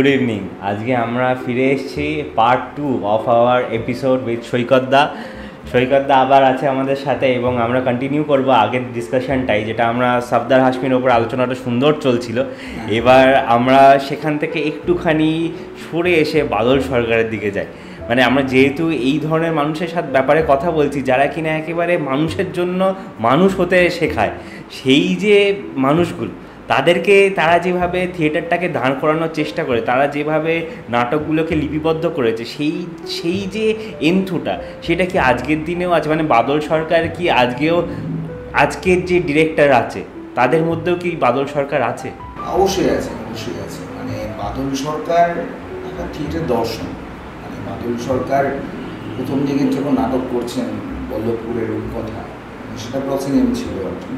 Good evening. আজকে আমরা ফিরে এসেছি part 2 of our episode with সৈকতদা। সৈকতদা আবার আছে আমাদের সাথে এবং আমরা কন্টিনিউ করব আগের ডিসকাশনটাই, যেটা আমরা সফদার হাশমির ওপর আলোচনাটা সুন্দর চলছিল। এবার আমরা সেখান থেকে একটুখানি সরে এসে বাদল সরকারের দিকে যাই। মানে আমরা যেহেতু এই ধরনের মানুষের সাথে ব্যাপারে কথা বলছি যারা কিনা একেবারে মানুষের জন্য মানুষ হতে শেখায়, সেই যে মানুষগুলো তাদেরকে তারা যেভাবে থিয়েটারটাকে দাঁড় করানোর চেষ্টা করে, তারা যেভাবে নাটকগুলোকে লিপিবদ্ধ করেছে, সেই যে এন্থুটা সেটা কি আজকের দিনেও আছে? মানে বাদল সরকার কি আজকের যে ডিরেক্টর আছে তাদের মধ্যেও কি বাদল সরকার আছে? অবশ্যই আছে, অবশ্যই আছে। মানে বাদল সরকার একটা থিয়েটার দর্শন। মানে বাদল সরকার প্রথম দিকে যখন নাটক করছেন বল্লভপুরের রূপকথা, সেটা প্রসেনিয়াম ছিল আর কি।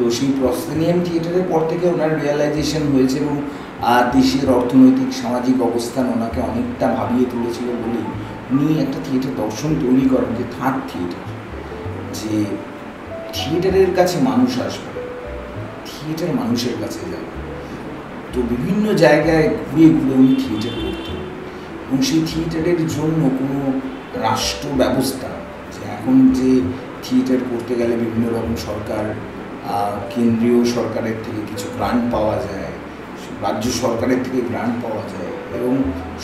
তো সেই প্রসেনিয়াম থিয়েটারের পর থেকে ওনার রিয়েলাইজেশন হয়েছে এবং দেশের অর্থনৈতিক সামাজিক অবস্থান ওনাকে অনেকটা ভাবিয়ে তুলেছিল বলেই উনি একটা থিয়েটার দর্শন তৈরি করেন, যে থার্ড থিয়েটার, যে থিয়েটারের কাছে মানুষ আসবে, থিয়েটার মানুষের কাছে যাবে। তো বিভিন্ন জায়গায় ঘুরে ঘুরে উনি থিয়েটার করতেন এবং সেই থিয়েটারের জন্য কোনো রাষ্ট্র ব্যবস্থা, যে এখন যে থিয়েটার করতে গেলে বিভিন্ন রকম সরকার, কেন্দ্রীয় সরকারের থেকে কিছু গ্রান্ট পাওয়া যায়, রাজ্য সরকারের থেকে গ্রান্ট পাওয়া যায় এবং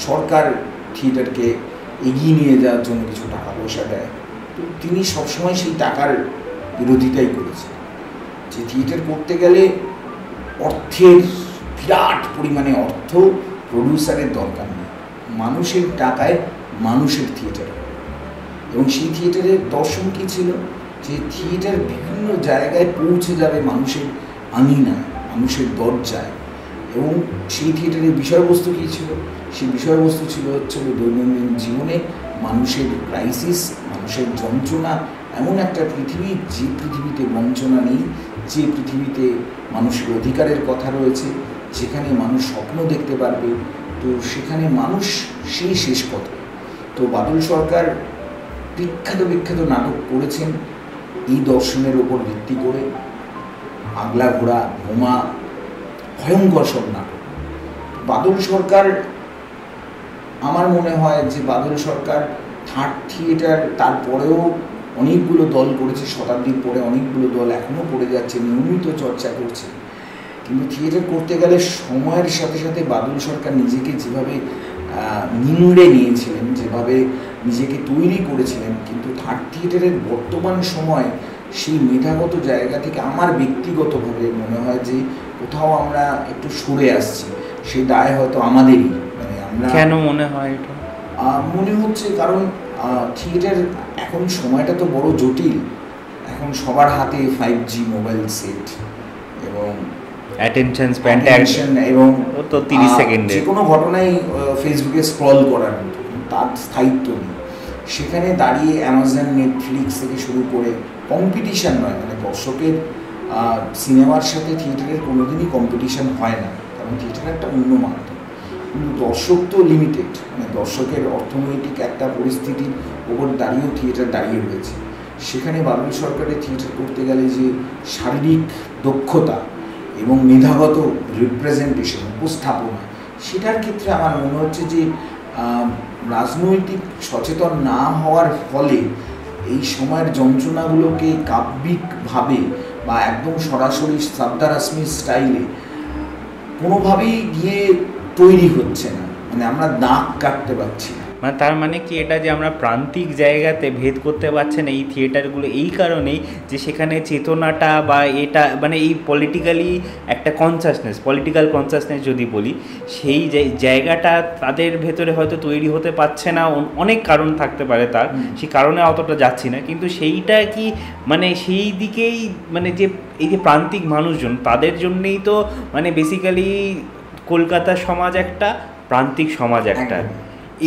সরকার থিয়েটারকে এগিয়ে নিয়ে যাওয়ার জন্য কিছু টাকা পয়সা দেয়। তো তিনি সবসময় সেই টাকার বিরোধিতাই করেছেন, যে থিয়েটার করতে গেলে অর্থের বিরাট পরিমাণে অর্থ প্রডিউসারের দরকার নেই, মানুষের টাকায় মানুষের থিয়েটার হবে। এবং সেই থিয়েটারের দর্শন কী ছিল, যে থিয়েটার বিভিন্ন জায়গায় পৌঁছে যাবে মানুষের আঙিনায়, মানুষের দরজায়। এবং সেই থিয়েটারের বিষয়বস্তু কী ছিল, সেই বিষয়বস্তু ছিল দৈনন্দিন জীবনে মানুষের ক্রাইসিস, মানুষের যন্ত্রণা, এমন একটা পৃথিবী যে পৃথিবীতে বঞ্চনা নেই, যে পৃথিবীতে মানুষের অধিকারের কথা রয়েছে, যেখানে মানুষ স্বপ্ন দেখতে পারবে। তো সেখানে মানুষ সেই শেষ পথে। তো বাদল সরকার বিখ্যাত নাটক করেছেন এই দর্শনের ওপর ভিত্তি করে। আগলা ঘোড়া, বোমা, ভয়ঙ্কর সব নাটক। বাদল সরকার, আমার মনে হয় যে বাদল সরকার থার্ড থিয়েটার, তারপরেও অনেকগুলো দল করেছে, শতাব্দীর পরে অনেকগুলো দল এখনও করে যাচ্ছে, নিয়মিত চর্চা করছে। কিন্তু থিয়েটার করতে গেলে সময়ের সাথে সাথে বাদল সরকার নিজেকে যেভাবে নিংড়ে নিয়েছিলেন, যেভাবে নিজেকে তৈরি করেছিলেন, কিন্তু থার্ড থিয়েটারের বর্তমান সময় সেই মেধাগত জায়গা থেকে আমার ব্যক্তিগতভাবে মনে হয় যে কোথাও আমরা একটু সরে আসছি। সেই দায় হয়তো আমাদেরই। মানে আমরা কেন মনে হয় এটা? মনে হচ্ছে কারণ থিয়েটার এখন সময়টা তো বড় জটিল। এখন সবার হাতে 5G মোবাইল সেট এবং অ্যাটেনশন স্প্যান এবং তো 30 সেকেন্ডে যে কোনো ঘটনাই ফেসবুকে স্ক্রল করার মতো, তার স্থায়িত্ব নেই। সেখানে দাঁড়িয়ে অ্যামাজন, নেটফ্লিক্স থেকে শুরু করে কম্পিটিশান নয়, মানে দর্শকের সিনেমার সাথে থিয়েটারের কোনোদিনই কম্পিটিশান হয় না, কারণ থিয়েটার একটা অন্য মাধ্যম। কিন্তু দর্শক তো লিমিটেড, মানে দর্শকের অর্থনৈতিক একটা পরিস্থিতির ওপর দাঁড়িয়েও থিয়েটার দাঁড়িয়ে রয়েছে। সেখানে বাদল সরকারের থিয়েটার করতে গেলে যে শারীরিক দক্ষতা এবং মেধাগত রিপ্রেজেন্টেশন, উপস্থাপনা, সেটার ক্ষেত্রে আমার মনে হচ্ছে যে রাজনৈতিক সচেতন না হওয়ার ফলে এই সময়ের যন্ত্রণাগুলোকে কাব্যিকভাবে বা একদম সরাসরি সফদার হাশমির স্টাইলে কোনোভাবেই গিয়ে তৈরি হচ্ছে না। মানে আমরা দাগ কাটতে পারছি না। মানে তার মানে কি এটা যে আমরা প্রান্তিক জায়গাতে ভেদ করতে পারছি না এই থিয়েটারগুলো, এই কারণেই যে সেখানে চেতনাটা বা এটা মানে এই একটা পলিটিক্যাল কনসাসনেস যদি বলি, সেই জায়গাটা তাদের ভেতরে হয়তো তৈরি হতে পারছে না। অনেক কারণ থাকতে পারে তার, সেই কারণে অতটা যাচ্ছি না। কিন্তু সেইটা কি মানে সেই দিকেই মানে যে এই যে প্রান্তিক মানুষজন, তাদের জন্যেই তো মানে বেসিক্যালি কলকাতার সমাজ একটা, প্রান্তিক সমাজ একটা।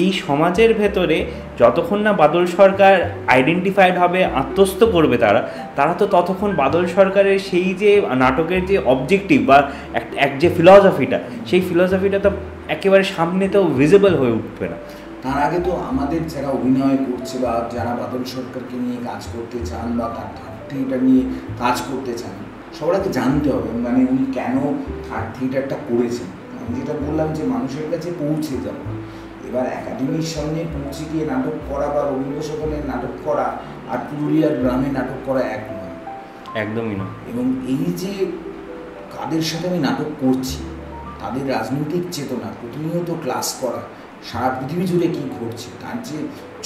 এই সমাজের ভেতরে যতক্ষণ না বাদল সরকার আইডেন্টিফাইড হবে, আত্মস্থ করবে তারা তো ততক্ষণ বাদল সরকারের সেই যে নাটকের যে অবজেক্টিভ বা এক যে ফিলসফিটা, সেই ফিলসফিটা তো একেবারে সামনে তো ভিজিবল হয়ে উঠবে না। তার আগে তো আমাদের যারা অভিনয় করছে বা যারা বাদল সরকারকে নিয়ে কাজ করতে চান বা তার থার্ড থিয়েটার নিয়ে কাজ করতে চান, সবার আগে জানতে হবে মানে উনি কেন থার্ড থিয়েটারটা করেছেন। আমি যেটা বললাম যে মানুষের কাছে পৌঁছে যাওয়া। এবার একাডেমির সামনে পৌঁছে গিয়ে নাটক করা বা রবীন্দ্র সদনে নাটক করা আর পুরুলিয়ার গ্রামে নাটক করা এক নয়, একদমই না। এবং এই যে কাদের সাথে আমি নাটক করছি তাদের রাজনৈতিক চেতনা, প্রতিনিয়ত ক্লাস করা, সারা পৃথিবী জুড়ে কী ঘটছে তার যে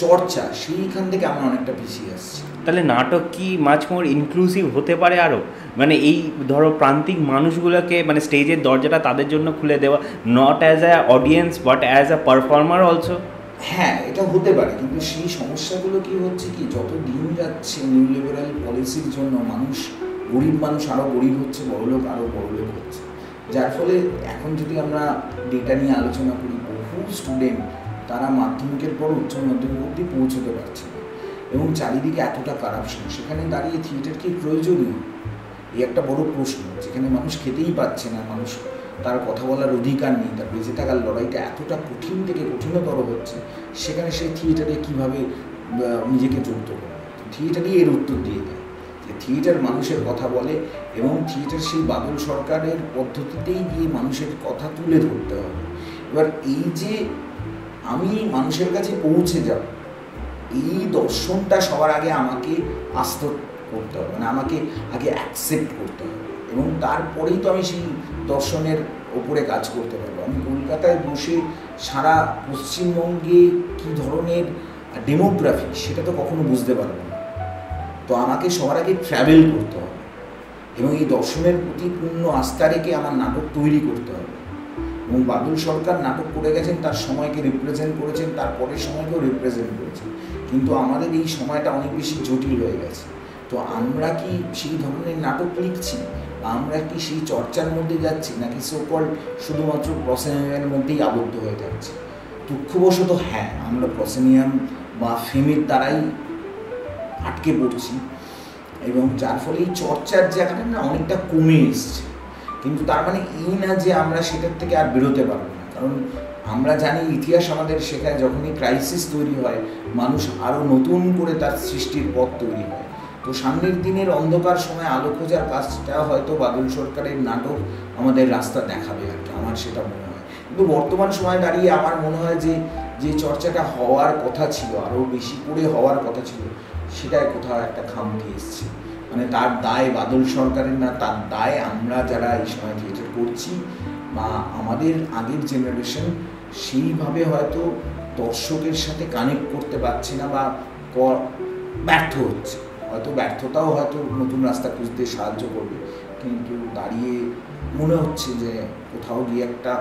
চর্চা, সেইখান থেকে আমরা অনেকটা পিছিয়ে আসছি। তাহলে নাটক কি মাচ মোর ইনক্লুসিভ হতে পারে আরও? মানে এই ধরো প্রান্তিক মানুষগুলোকে মানে স্টেজের দরজাটা তাদের জন্য খুলে দেওয়া, not as a audience but as a performer also. হ্যাঁ, এটা হতে পারে, কিন্তু সেই সমস্যাগুলো কি হচ্ছে কি, যত দিন যাচ্ছে নিউ লিবারাল পলিসির জন্য গরিব মানুষ আরও গরিব হচ্ছে, বড়লোক আরও বড়লোক হচ্ছে, যার ফলে এখন যদি আমরা ডেটা নিয়ে আলোচনা করি, বহু স্টুডেন্ট তারা মাধ্যমিকের পর উচ্চ মাধ্যমিক অবধি পৌঁছতে পারছে না, এবং চারিদিকে এতটা কারাপশন, সেখানে দাঁড়িয়ে থিয়েটার কি প্রয়োজনীয়? এই একটা বড় প্রশ্ন, যেখানে মানুষ খেতেই পাচ্ছে না, মানুষ তার কথা বলার অধিকার নেই, তার বেঁচে থাকার লড়াইটা এতটা কঠিন থেকে কঠিনতর হচ্ছে, সেখানে সেই থিয়েটারে কীভাবে নিজেকে যুক্ত করে? থিয়েটারই এর উত্তর দিয়ে দেয় যে থিয়েটার মানুষের কথা বলে, এবং থিয়েটার সেই বাদল সরকারের পদ্ধতিতেই গিয়ে মানুষের কথা তুলে ধরতে হবে। এবার এই যে আমি মানুষের কাছে পৌঁছে যাব, এই দর্শনটা সবার আগে আমাকে আস্ত করতে হবে, মানে আমাকে আগে অ্যাকসেপ্ট করতে হবে, এবং তারপরেই তো আমি সেই দর্শনের ওপরে কাজ করতে পারবো। আমি কলকাতায় বসে সারা পশ্চিমবঙ্গে কী ধরনের ডেমোগ্রাফি সেটা তো কখনো বুঝতে পারবো না। তো আমাকে সবার আগে ট্র্যাভেল করতে হবে, এবং এই দর্শনের প্রতি পূর্ণ আস্থা রেখে আমার নাটক তৈরি করতে হবে। এবং বাদল সরকার নাটক করে গেছেন, তার সময়কে রিপ্রেজেন্ট করেছেন, তারপরের সময়কেও রিপ্রেজেন্ট করেছেন, কিন্তু আমাদের এই সময়টা অনেক বেশি জটিল হয়ে গেছে। তো আমরা কি সেই ধরনের নাটক লিখছি, বা আমরা কি সেই চর্চার মধ্যে যাচ্ছি, নাকি সোকল শুধুমাত্র প্রসেনিয়ামের মধ্যেই আবদ্ধ হয়ে যাচ্ছে? দুঃখবশত হ্যাঁ, আমরা প্রসেনিয়াম বা ফেমের দ্বারাই আটকে পড়ছি, এবং যার ফলে এই চর্চার জায়গাটা না অনেকটা কমে এসছে। কিন্তু তার মানে এই না যে আমরা সেটার থেকে আর বেরোতে পারবো না, কারণ আমরা জানি ইতিহাস আমাদের শেখায়, যখনই ক্রাইসিস তৈরি হয় মানুষ আরও নতুন করে তার সৃষ্টির পথ তৈরি হয়। তো সামনের দিনের অন্ধকার সময় আলো খোঁজার কাজটা হয়তো বাদল সরকারের নাটক আমাদের রাস্তা দেখাবে আর কি, আমার সেটা মনে হয়। কিন্তু বর্তমান সময় দাঁড়িয়ে আমার মনে হয় যে চর্চাটা হওয়ার কথা ছিল, আরও বেশি করে হওয়ার কথা ছিল, সেটাই কোথাও একটা খামতি এসছে। মানে তার দায় বাদল সরকারের না, তার দায় আমরা যারা এই সময় থিয়েটার করছি বা আমাদের আগের জেনারেশন সেইভাবে হয়তো দর্শকের সাথে কানেক্ট করতে পারছে না, বা ব্যর্থ হচ্ছে। হয়তো ব্যর্থতাও হয়তো নতুন রাস্তা খুঁজতে সাহায্য করবে, কিন্তু দাঁড়িয়ে মনে হচ্ছে যে কোথাও গিয়ে একটা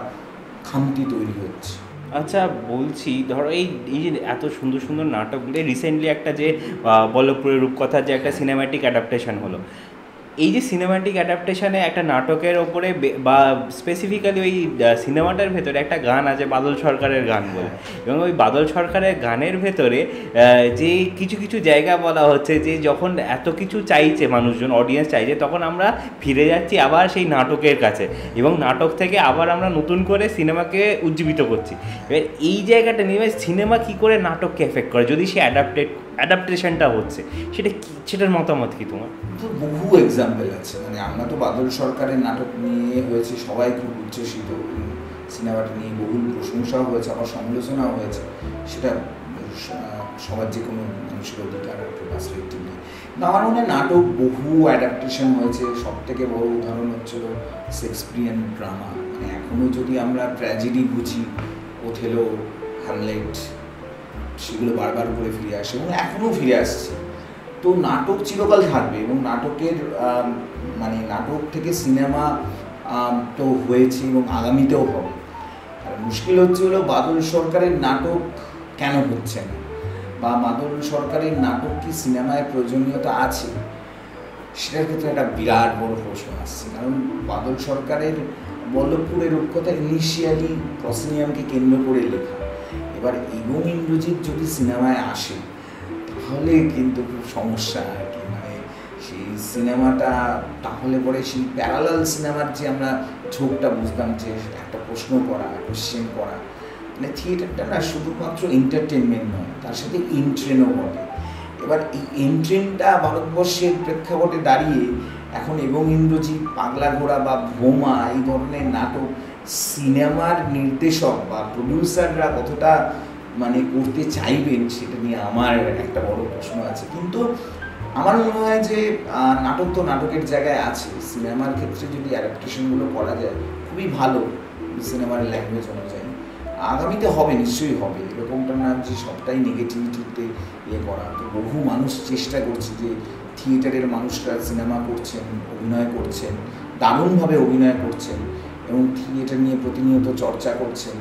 খামতি তৈরি হচ্ছে। আচ্ছা, বলছি ধরো এই যে এত সুন্দর সুন্দর নাটকগুলো, রিসেন্টলি একটা যে বল্লভপুরের রূপকথার যে একটা সিনেম্যাটিক অ্যাডাপ্টেশন হলো, এই যে সিনেম্যাটিক অ্যাডাপ্টেশনে একটা নাটকের ওপরে বা স্পেসিফিক্যালি ওই সিনেমাটার ভেতরে একটা গান আছে বাদল সরকারের গান বলে, এবং ওই বাদল সরকারের গানের ভেতরে যে কিছু কিছু জায়গা বলা হচ্ছে যে যখন এত কিছু চাইছে মানুষজন, অডিয়েন্স চাইছে, তখন আমরা ফিরে যাচ্ছি আবার সেই নাটকের কাছে, এবং নাটক থেকে আবার আমরা নতুন করে সিনেমাকে উজ্জীবিত করছি। এবার এই জায়গাটা নিয়ে সিনেমা কী করে নাটককে এফেক্ট করে, যদি সে অ্যাডাপ্টেশনটা হচ্ছে, সেটার মতামত কি তোমার? বহু এক্সাম্পল আছে, মানে আমরা তো বাদল সরকারের নাটক নিয়ে হয়েছে, সবাই খুব উচ্ছ্বসিত, সিনেমাটা নিয়ে বহুল প্রশংসাও হয়েছে, আবার সমালোচনাও হয়েছে, সেটা সবার যে কোনো মানুষের অধিকার পার্সপেক্টিভ নেই। আমার মনে হয় নাটক বহু অ্যাডাপ্টেশন হয়েছে, সব থেকে বড় উদাহরণ হচ্ছিল শেক্সপিয়ান ড্রামা। মানে এখনও যদি আমরা ট্র্যাজেডি বুঝি, ওথেলো, হ্যামলেট, সেগুলো বারবার করে ফিরে আসে এবং এখনও ফিরে আসছে। তো নাটক চিরকাল থাকবে, এবং নাটকের মানে নাটক থেকে সিনেমা তো হয়েছে এবং আগামীতেও হবে। আর মুশকিল হলো বাদল সরকারের নাটক কেন হচ্ছে না, বা বাদল সরকারের নাটক কি সিনেমায় প্রয়োজনীয়তা আছে, সেটার ক্ষেত্রে একটা বিরাট বড় প্রশ্ন আসছে। কারণ বাদল সরকারের বল্লভপুরের রূপকথা ইনিশিয়ালি প্রসেনিয়ামকে কেন্দ্র করে লেখা, এবার এবং ইন্দ্রজিৎ যদি সিনেমায় আসে তাহলে কিন্তু খুব সমস্যা আর কি। মানে সেই সিনেমাটা তাহলে পরে সেই প্যারালাল সিনেমার যে আমরা ঝোঁকটা বুঝতাম, যে একটা প্রশ্ন করা, কোশ্চেন করা, মানে থিয়েটারটা না শুধুমাত্র এন্টারটেনমেন্ট নয়, তার সাথে এন্ট্রেনও বটে। এবার এই এন্ট্রেনটা ভারতবর্ষের প্রেক্ষাপটে দাঁড়িয়ে এখন এবং ইন্দ্রজিৎ, পাগলা ঘোড়া বা ভোমা এই ধরনের নাটক সিনেমার নির্দেশক বা প্রডিউসাররা কতটা মানে করতে চাইবেন সেটা নিয়ে আমার একটা বড় প্রশ্ন আছে। কিন্তু আমার মনে হয় যে নাটক তো নাটকের জায়গায় আছে, সিনেমার ক্ষেত্রে যদি অ্যাডাপ্টেশনগুলো করা যায় খুবই ভালো সিনেমার ল্যাঙ্গুয়েজ অনুযায়ী। আগামীতে হবে, নিশ্চয়ই হবে, এরকমটা না যে সবটাই নেগেটিভিটিতে করা। তো বহু মানুষ চেষ্টা করছে, যে থিয়েটারের মানুষরা সিনেমা করছেন, অভিনয় করছেন, দারুণভাবে অভিনয় করছেন এবং থিয়েটার নিয়ে প্রতিনিয়ত চর্চা করছেন।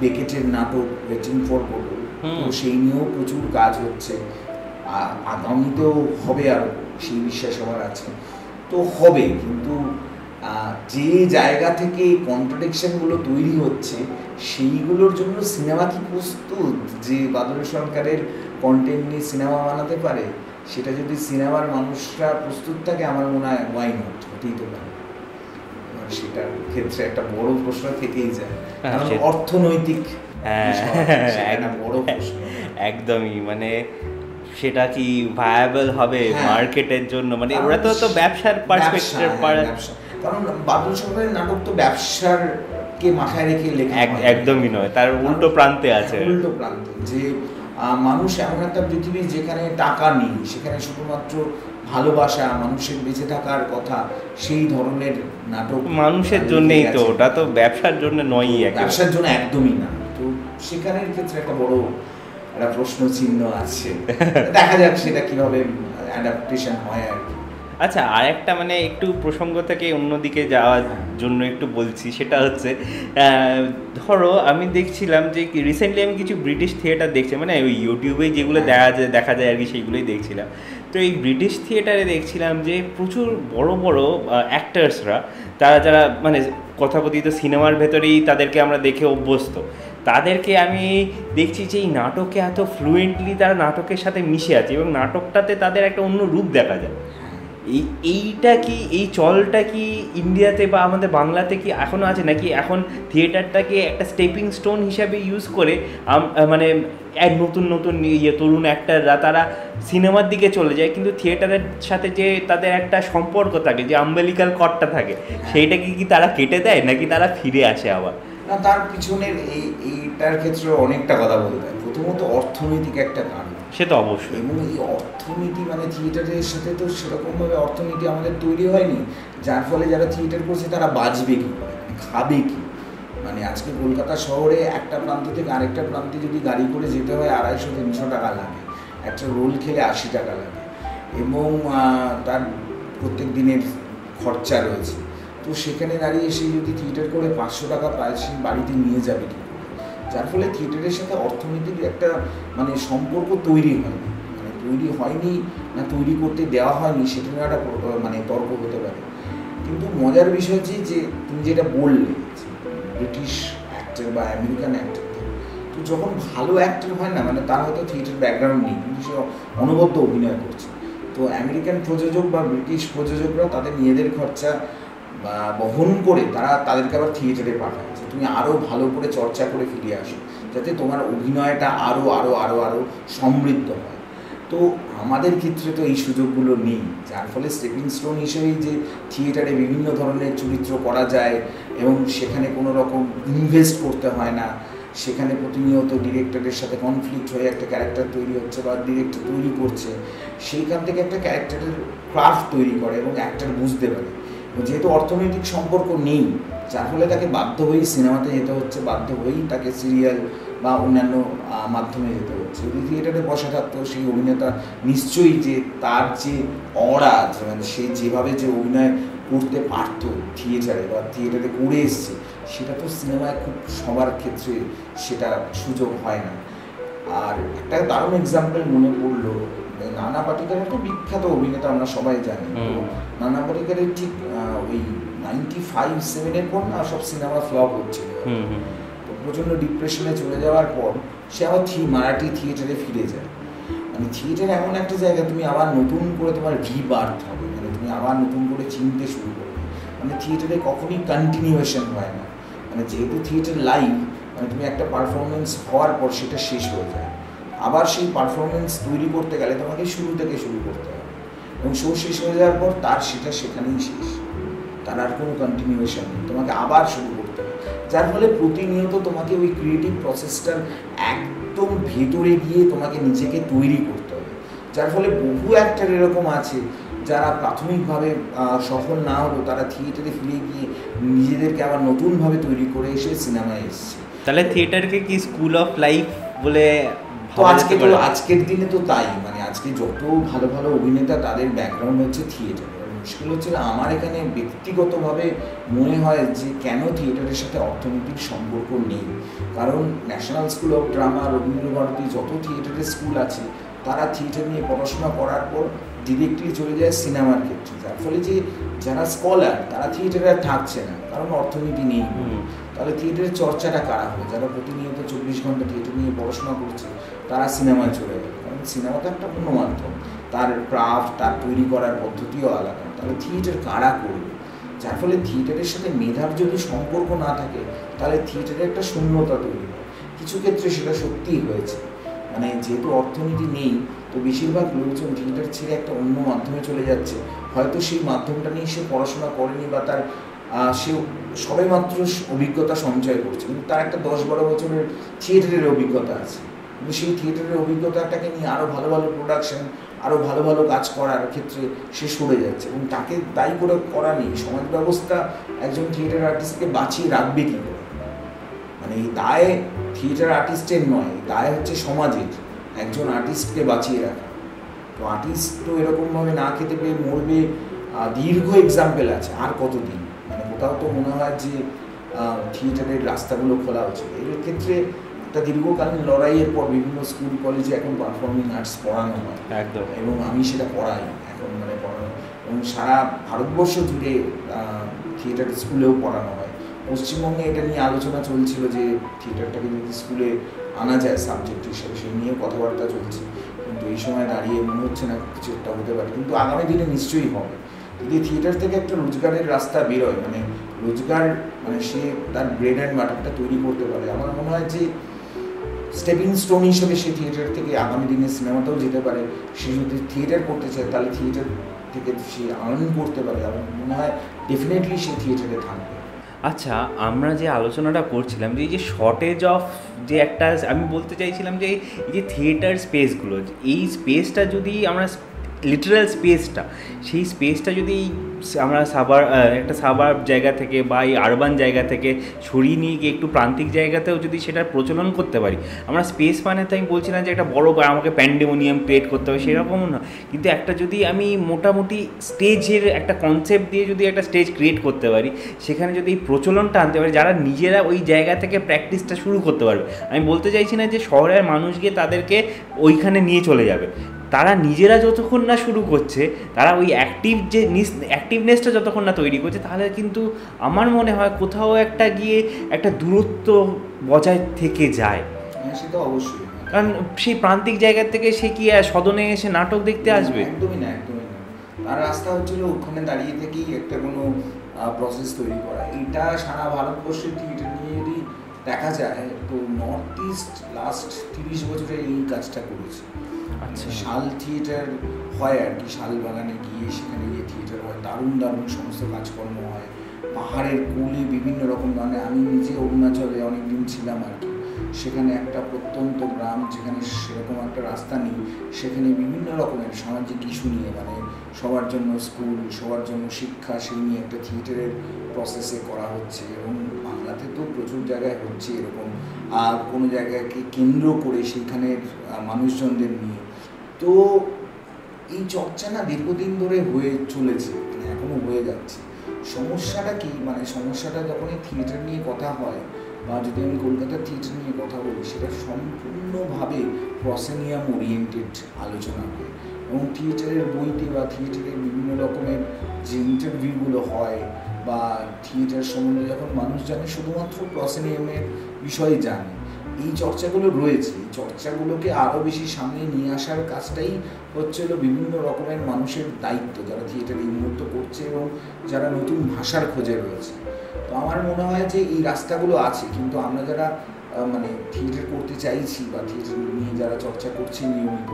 বেকেটের নাটক ওয়েটিং ফর গোডট, তো সেই নিয়েও প্রচুর কাজ হচ্ছে, আগামীতেও হবে আরও, সেই বিশ্বাস আমার আছে। তো হবে, কিন্তু যে জায়গা থেকে কন্ট্রাডিকশনগুলো তৈরি হচ্ছে সেইগুলোর জন্য সিনেমা কি প্রস্তুত যে বাদল সরকারের কন্টেন্ট নিয়ে সিনেমা বানাতে পারে? সেটা যদি সিনেমার মানুষরা প্রস্তুত থাকে আমার মনে হয় ওয়াই নট, হতেই তো পারে। সেটার ক্ষেত্রে একটা বড় প্রশ্ন থেকেই যায়, কারণ অর্থনৈতিক বড় প্রশ্ন। একদমই, মানে সেটা কি ভায়াবল হবে মার্কেটের জন্য? মানে ওরা তো ব্যবসার পার্সপেক্টিভ, কারণ বাদল সরকারের নাটক তো ব্যবসার কে মাথায় রেখে লেখা একদমই নয়, তার উল্টো প্রান্তে আছে। উল্টো প্রান্তে যে মানুষ এমন একটা পৃথিবী যেখানে টাকা নেই, সেখানে শুধুমাত্র ভালোবাসা, মানুষের বেঁচে থাকার কথা, সেই ধরনের নাটক মানুষের জন্যই তো, ওটা তো ব্যবসার জন্য নয়ই, ব্যবসার জন্য একদমই না। তো সেখানের ক্ষেত্রে একটা বড় একটা প্রশ্ন চিহ্ন আছে, দেখা যাক সেটা কিভাবে অ্যাডাপ্টেশন হয় আর কি। আচ্ছা, আর একটা মানে একটু প্রসঙ্গ থেকে অন্যদিকে যাওয়ার জন্য একটু বলছি, সেটা হচ্ছে ধরো আমি দেখছিলাম যে রিসেন্টলি আমি কিছু ব্রিটিশ থিয়েটার দেখছি, মানে ওই ইউটিউবেই যেগুলো দেখা যায় আর কি, সেইগুলোই দেখছিলাম। তো এই ব্রিটিশ থিয়েটারে দেখছিলাম যে প্রচুর বড় বড় অ্যাক্টার্সরা, যারা মানে কথাকথিত সিনেমার ভেতরেই তাদেরকে আমরা দেখে অভ্যস্ত, তাদেরকে আমি দেখছি যে এই নাটকে এত ফ্লুয়েন্টলি তারা নাটকের সাথে মিশে আছে এবং নাটকটাতে তাদের একটা অন্য রূপ দেখা যায়। এইটা কি, এই চলটা কি ইন্ডিয়াতে বা আমাদের বাংলাতে কি এখনও আছে, নাকি এখন থিয়েটারটাকে একটা স্টেপিং স্টোন হিসাবে ইউজ করে মানে এক নতুন নতুন তরুণ অ্যাক্টাররা তারা সিনেমার দিকে চলে যায়, কিন্তু থিয়েটারের সাথে যে তাদের একটা সম্পর্ক থাকে, যে আম্বেলিকাল কর্ডটা থাকে, সেইটা কি তারা কেটে দেয় নাকি তারা ফিরে আসে আবার? না, তার পিছনের এইটার ক্ষেত্রে অনেকটা কথা বলতে হয়। প্রথমত অর্থনৈতিক একটা কারণ, সে তো অবশ্যই, এবং এই অর্থনীতি মানে থিয়েটারের সাথে তো সেরকমভাবে অর্থনীতি আমাদের তৈরি হয়নি, যার ফলে যারা থিয়েটার করছে তারা বাঁচবে কী করে, খাবে কি? মানে আজকে কলকাতা শহরে একটা প্রান্ত থেকে আরেকটা প্রান্তে যদি গাড়ি করে যেতে হয় 250-300 টাকা লাগে, একটা রোল খেলে 80 টাকা লাগে, এবং তার প্রত্যেক দিনের খরচা রয়েছে। তো সেখানে দাঁড়িয়ে সে যদি থিয়েটার করে 500 টাকা পায়, সে বাড়িতে নিয়ে যাবে কী করে? যার ফলে থিয়েটারের সাথে অর্থনীতির একটা মানে সম্পর্ক তৈরি হয়নি, মানে তৈরি হয়নি না তৈরি করতে দেওয়া হয়নি, সেটা নিয়ে একটা মানে তর্ক হতে পারে। কিন্তু মজার বিষয় হচ্ছে যে তুমি যেটা বললে, ব্রিটিশ অ্যাক্টর বা আমেরিকান অ্যাক্টর, তো যখন ভালো অ্যাক্টর হয় না, মানে তার হয়তো থিয়েটার ব্যাকগ্রাউন্ড নেই, কিন্তু সে অনবদ্য অভিনয় করছে, তো আমেরিকান প্রযোজক বা ব্রিটিশ প্রযোজকরা তাদের নিজেদের খরচা বা বহন করে তাদেরকে আবার থিয়েটারে পাঠায়, যে তুমি আরও ভালো করে চর্চা করে ফিরে আসো, যাতে তোমার অভিনয়টা আরও আরও আরও আরও সমৃদ্ধ হয়। তো আমাদের ক্ষেত্রে তো এই সুযোগগুলো নেই, যার ফলে স্টেপিং স্টোন হিসেবেই যে থিয়েটারে বিভিন্ন ধরনের চরিত্র করা যায় এবং সেখানে কোনো রকম ইনভেস্ট করতে হয় না, সেখানে প্রতিনিয়ত ডিরেক্টরের সাথে কনফ্লিক্ট হয়ে একটা ক্যারেক্টার তৈরি হচ্ছে বা ডিরেক্টর তৈরি করছে, সেইখান থেকে একটা ক্যারেক্টারের ক্রাফট তৈরি করে এবং অ্যাক্টর বুঝতে পারে। যেহেতু অর্থনৈতিক সম্পর্ক নেই, যার ফলে তাকে বাধ্য হয়েই সিনেমাতে যেতে হচ্ছে, বাধ্য হয়েই তাকে সিরিয়াল বা অন্যান্য মাধ্যমে যেতে হচ্ছে। যদি থিয়েটারে বসে থাকতো সেই অভিনেতা নিশ্চয়ই যে তার যে অরা, মানে সে যেভাবে যে অভিনয় করতে পারতো থিয়েটারে বা থিয়েটারে করে এসছে, সেটা তো সিনেমায় খুব সবার ক্ষেত্রে সেটা সুযোগ হয় না। আর একটা দারুণ এক্সাম্পল মনে পড়লো, নানা পাটেকর তো বিখ্যাত অভিনেতা, আমরা সবাই জানি। নানা পাটেকরের ঠিক ওই 95-7 পর না সব সিনেমা ফ্লপ হচ্ছিল, তো প্রচণ্ড ডিপ্রেশনে চলে যাওয়ার পর সে আবার মারাঠি থিয়েটারে ফিরে যায়। মানে থিয়েটার এমন একটা জায়গা, তুমি আবার নতুন করে তোমার রিবার্থ হবে, মানে তুমি আবার নতুন করে চিনতে শুরু করবে। মানে থিয়েটারে কখনই কন্টিনিউয়েশন হয় না, মানে যেহেতু থিয়েটার লাইভ, মানে তুমি একটা পারফরমেন্স হওয়ার পর সেটা শেষ হয়ে যায়, আবার সেই পারফরমেন্স তৈরি করতে গেলে তোমাকে শুরু থেকে শুরু করতে হবে, এবং শো শেষ হয়ে যাওয়ার পর তার সেটা সেখানেই শেষ। তার আর কোনো কন্টিনিউয়েশন নেই, তোমাকে আবার শুরু করতে হবে। যার ফলে প্রতিনিয়ত তোমাকে ওই ক্রিয়েটিভ প্রসেসটার একদম ভেতরে গিয়ে তোমাকে নিজেকে তৈরি করতে হবে। যার ফলে বহু অ্যাক্টর এরকম আছে যারা প্রাথমিকভাবে সফল না হলেও তারা থিয়েটারে ফিরে গিয়ে নিজেদেরকে আবার নতুনভাবে তৈরি করে এসে সিনেমায় এসছে। তাহলে থিয়েটারকে কি স্কুল অফ লাইফ বলে তো আজকের দিনে তো তাই, মানে আজকে যত ভালো ভালো অভিনেতা তাদের ব্যাকগ্রাউন্ড হচ্ছে থিয়েটার। মুশকিল হচ্ছে আমার এখানে ব্যক্তিগতভাবে মনে হয় যে কেন থিয়েটারের সাথে অর্থনৈতিক সম্পর্ক নেই। কারণ national school of drama, Rabindra Bharati, যত থিয়েটারের স্কুল আছে তারা থিয়েটার নিয়ে পড়াশোনা করার পর ডিরেক্টলি চলে যায় সিনেমার ক্ষেত্রে। যার ফলে যে যারা স্কলার তারা থিয়েটারে আর থাকছে না, কারণ অর্থনীতি নেই। তাহলে থিয়েটারের চর্চাটা কারা হবে? যারা প্রতিনিয়ত 24 ঘন্টা থিয়েটার নিয়ে পড়াশোনা করছে তারা সিনেমায় চলে যাবে, কারণ সিনেমা তো একটা অন্য মাধ্যম, তার ক্রাফট, তার তৈরি করার পদ্ধতিও আলাদা। তাহলে থিয়েটার কারা করবে? যার ফলে থিয়েটারের সাথে মেধার যদি সম্পর্ক না থাকে তাহলে থিয়েটারে একটা শূন্যতা তৈরি হয়। কিছু ক্ষেত্রে সেটা সত্যিই হয়েছে, মানে যেহেতু অর্থনীতি নেই তো বেশিরভাগ লোকজন থিয়েটার ছেড়ে একটা অন্য মাধ্যমে চলে যাচ্ছে। হয়তো সেই মাধ্যমটা নিয়ে সে পড়াশোনা করেনি বা তার সে সবেমাত্র অভিজ্ঞতা সঞ্চয় করছে, কিন্তু তার একটা 10-12 বছরের থিয়েটারের অভিজ্ঞতা আছে। কিন্তু সেই থিয়েটারের অভিজ্ঞতাটাকে নিয়ে আরও ভালো ভালো প্রোডাকশন, আরও ভালো ভালো কাজ করার ক্ষেত্রে সে সরে যাচ্ছে, এবং তাকে দায়ী করে করা নেই। সমাজ ব্যবস্থা একজন থিয়েটার আর্টিস্টকে বাঁচিয়ে রাখবে কী করে? মানে এই দায় থিয়েটার আর্টিস্টের নয়, দায় হচ্ছে সমাজের একজন আর্টিস্টকে বাঁচিয়ে রাখা। তো আর্টিস্ট তো এরকমভাবে না খেতে পেয়ে মরবে, দীর্ঘ এক্সাম্পল আছে। আর কতদিন? মানে কোথাও তো মনে হয় যে থিয়েটারের রাস্তাগুলো খোলা উচিত। এর ক্ষেত্রে একটা দীর্ঘকালীন লড়াইয়ের পর বিভিন্ন স্কুল কলেজে এখন পারফর্মিং আর্টস পড়ানো হয় একদম, এবং আমি সেটা পড়াই এখন, মানে পড়ানো, এবং সারা ভারতবর্ষ জুড়ে থিয়েটার স্কুলেও পড়ানো হয়। পশ্চিমবঙ্গে এটা নিয়ে আলোচনা চলছিল যে থিয়েটারটাকে যদি স্কুলে আনা যায় সাবজেক্ট হিসেবে, সেই নিয়ে কথাবার্তা চলছে, কিন্তু এই সময় দাঁড়িয়ে মনে হচ্ছে না কিছু একটা হতে পারে। কিন্তু আগামী দিনে নিশ্চয়ই হবে, যদি থিয়েটার থেকে একটা রোজগারের রাস্তা বেরোয়, মানে রোজগার, মানে সে তার ব্রেড অ্যান্ড বাটারটা তৈরি করতে পারে। আমার মনে হয় যে স্টেপিং স্টোন হিসেবে সে থিয়েটার থেকে আগামী দিনে সিনেমাতেও যেতে পারে। সে যদি থিয়েটার করতে চায় তাহলে থিয়েটার থেকে সে আর্ন করতে পারে। আমার মনে হয় ডেফিনেটলি সে থিয়েটারে থাকবে। আচ্ছা, আমরা যে আলোচনাটা করছিলাম যে এই যে শর্টেজ অফ যে একটা, আমি বলতে চাইছিলাম যে এই যে থিয়েটার স্পেসগুলো, এই স্পেসটা যদি আমরা লিটারাল স্পেসটা, সেই স্পেসটা যদি আমরা একটা সাবার্ব জায়গা থেকে বা এই আরবান জায়গা থেকে সরিয়ে নিয়ে গিয়ে একটু প্রান্তিক জায়গাতেও যদি সেটার প্রচলন করতে পারি। আমরা স্পেস মানে তো আমি বলছিলাম যে একটা বড় আমাকে প্যান্ডেমোনিয়াম ক্রিয়েট করতে হবে, সেরকমও না, কিন্তু একটা যদি আমি মোটামুটি স্টেজের একটা কনসেপ্ট দিয়ে যদি একটা স্টেজ ক্রিয়েট করতে পারি, সেখানে যদি এই প্রচলনটা আনতে পারি, যারা নিজেরা ওই জায়গা থেকে প্র্যাকটিসটা শুরু করতে পারবে। আমি বলতে চাইছি না যে শহরের মানুষ গিয়ে তাদেরকে ওইখানে নিয়ে চলে যাবে, তারা নিজেরা যতক্ষণ না শুরু করছে, তারা ওই অ্যাক্টিভনেসটা যতক্ষণ না তৈরি করছে, তাহলে কিন্তু আমার মনে হয় কোথাও একটা গিয়ে একটা দূরত্ব বজায় থেকে যায়। সেটা অবশ্যই, কারণ সেই প্রান্তিক জায়গা থেকে সে কি সদনে এসে নাটক দেখতে আসবে? একদমই না, একদমই না। তার রাস্তা হচ্ছিল ওখানে দাঁড়িয়ে থেকেই একটা কোনো প্রসেস তৈরি করা। এটা সারা ভারতবর্ষের থিয়েটার নিয়ে যদি দেখা যায় তো নর্থ ইস্ট লাস্ট 30 বছরে এই কাজটা করেছে। আচ্ছা, শাল থিয়েটার হয় আর কি, শাল বাগানে গিয়ে সেখানে গিয়ে থিয়েটার হয়, দারুণ দারুণ সমস্ত কাজকর্ম হয়, পাহাড়ের কোলে বিভিন্ন রকম, মানে আমি নিজে অরুণাচলে অনেকদিন ছিলাম আর কি, সেখানে একটা প্রত্যন্ত গ্রাম যেখানে সেরকম একটা রাস্তা নেই, সেখানে বিভিন্ন রকমের সামাজিক ইস্যু নিয়ে, মানে সবার জন্য স্কুল, সবার জন্য শিক্ষা, সেই নিয়ে একটা থিয়েটারের প্রসেসে করা হচ্ছে। এবং বাংলাতে তো প্রচুর জায়গায় হচ্ছে এরকম, আর কোনো জায়গাকে কেন্দ্র করে সেইখানের মানুষজনদের নিয়ে। তো এই চর্চা না দীর্ঘদিন ধরে হয়ে চলেছে, মানে এখনও হয়ে যাচ্ছে। সমস্যাটা কি, মানে সমস্যাটা যখন এই থিয়েটার নিয়ে কথা হয়, বা যদি আমি কলকাতার থিয়েটার নিয়ে কথা বলি, সেটা সম্পূর্ণভাবে প্রসেনিয়াম ওরিয়েন্টেড আলোচনা হয়। এবং থিয়েটারের বইতে বা থিয়েটারের বিভিন্ন রকমের যে ইন্টারভিউগুলো হয় বা থিয়েটার সম্বন্ধে যখন মানুষ জানে, শুধুমাত্র প্রসেনিয়ামের বিষয়ে জানে। এই চর্চাগুলো রয়েছে, এই চর্চাগুলোকে আরও বেশি সামনে নিয়ে আসার কাজটাই হচ্ছে হলো বিভিন্ন রকমের মানুষের দায়িত্ব, যারা থিয়েটার এই মুহূর্ত করছে এবং যারা নতুন ভাষার খোঁজে রয়েছে। তো আমার মনে হয় যে এই রাস্তাগুলো আছে, কিন্তু আমরা যারা মানে থিয়েটার করতে চাইছি বা থিয়েটার নিয়ে যারা চর্চা করছি নিয়মিত,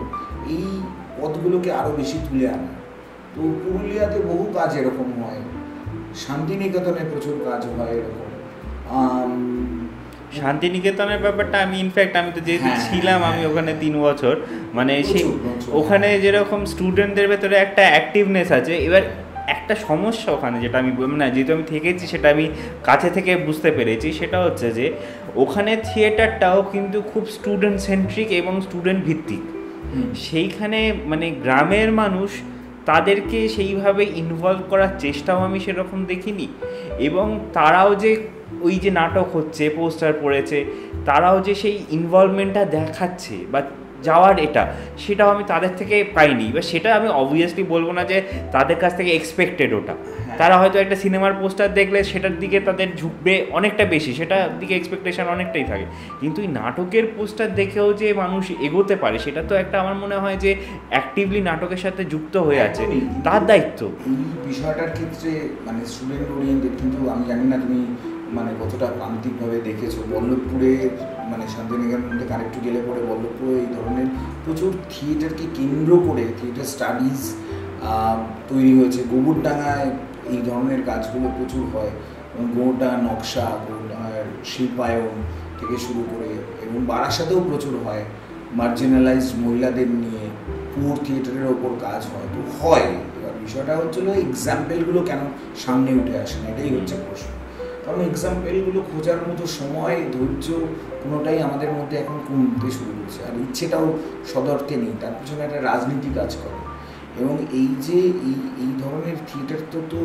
এই পথগুলোকে আরও বেশি তুলে আনা। তো পুরুলিয়াতে বহু কাজ এরকম হয়, শান্তিনিকেতনে প্রচুর কাজ হয় এরকম। আম, শান্তিনিকেতনের ব্যাপারটা আমি ইনফ্যাক্ট আমি তো যেহেতু হ্যাঁ, ছিলাম আমি হ্যাঁ, ওখানে 3 বছর, মানে সেই প্রচুর, ওখানে যেরকম স্টুডেন্টদের ভেতরে একটা অ্যাক্টিভনেস আছে। এবার একটা সমস্যা ওখানে যেটা আমি না, যেহেতু আমি থেকেছি সেটা আমি কাছে থেকে বুঝতে পেরেছি, সেটা হচ্ছে যে ওখানে থিয়েটারটাও কিন্তু খুব স্টুডেন্ট সেন্ট্রিক এবং স্টুডেন্ট ভিত্তিক। হুম। সেইখানে মানে গ্রামের মানুষ তাদেরকে সেইভাবে ইনভলভ করার চেষ্টাও আমি সেরকম দেখিনি। এবং তারাও যে ওই যে নাটক হচ্ছে, পোস্টার পড়েছে, তারাও যে সেই ইনভলভমেন্টটা দেখাচ্ছে বা যাওয়ার এটা, সেটাও আমি তাদের থেকে পাইনি। বা সেটা আমি অবভিয়াসলি বলবো না যে তাদের কাছ থেকে এক্সপেক্টেড ওটা। তারা হয়তো একটা সিনেমার পোস্টার দেখলে সেটার দিকে তাদের ঝুঁকবে অনেকটা বেশি, সেটার দিকে এক্সপেকটেশন অনেকটাই থাকে। কিন্তু এই নাটকের পোস্টার দেখেও যে মানুষ এগোতে পারে, সেটা তো একটা আমার মনে হয় যে অ্যাক্টিভলি নাটকের সাথে যুক্ত হয়ে আছে, তার দায়িত্ব। এই বিষয়টার ক্ষেত্রে মানে স্টুডেন্ট ওরিয়েন্টেড, কিন্তু আমি জানি না তুমি মানে কতটা প্রান্তিকভাবে দেখেছো। বল্লভপুরে মানে শান্তিনিকেতনের মধ্যে কানেক্ট গেলে পরে বল্লভপুরে এই ধরনের প্রচুর থিয়েটারকে কেন্দ্র করে থিয়েটার স্টাডিজ তৈরি হয়েছে। গোবরডাঙ্গায় এই ধরনের কাজগুলো প্রচুর হয়, এবং গোবরডাঙ্গা নকশা, গোবরডাঙ্গার শিল্পায়ন থেকে শুরু করে, এবং বারাসাতেও প্রচুর হয় মার্জিনালাইজড মহিলাদের নিয়ে পুর থিয়েটারের ওপর কাজ হয়। তো হয়, এবার বিষয়টা হচ্ছিল এক্সাম্পলগুলো কেন সামনে উঠে আসে না, এটাই হচ্ছে প্রশ্ন। কারণ এক্সাম্পলগুলো খোঁজার মতো সময়, ধৈর্য কোনোটাই আমাদের মধ্যে এখন কমতে শুরু করছে, আর ইচ্ছেটাও সদর্থে নেই। তার পিছনে একটা রাজনীতি কাজ করে। এবং এই যে এই ধরনের থিয়েটার তো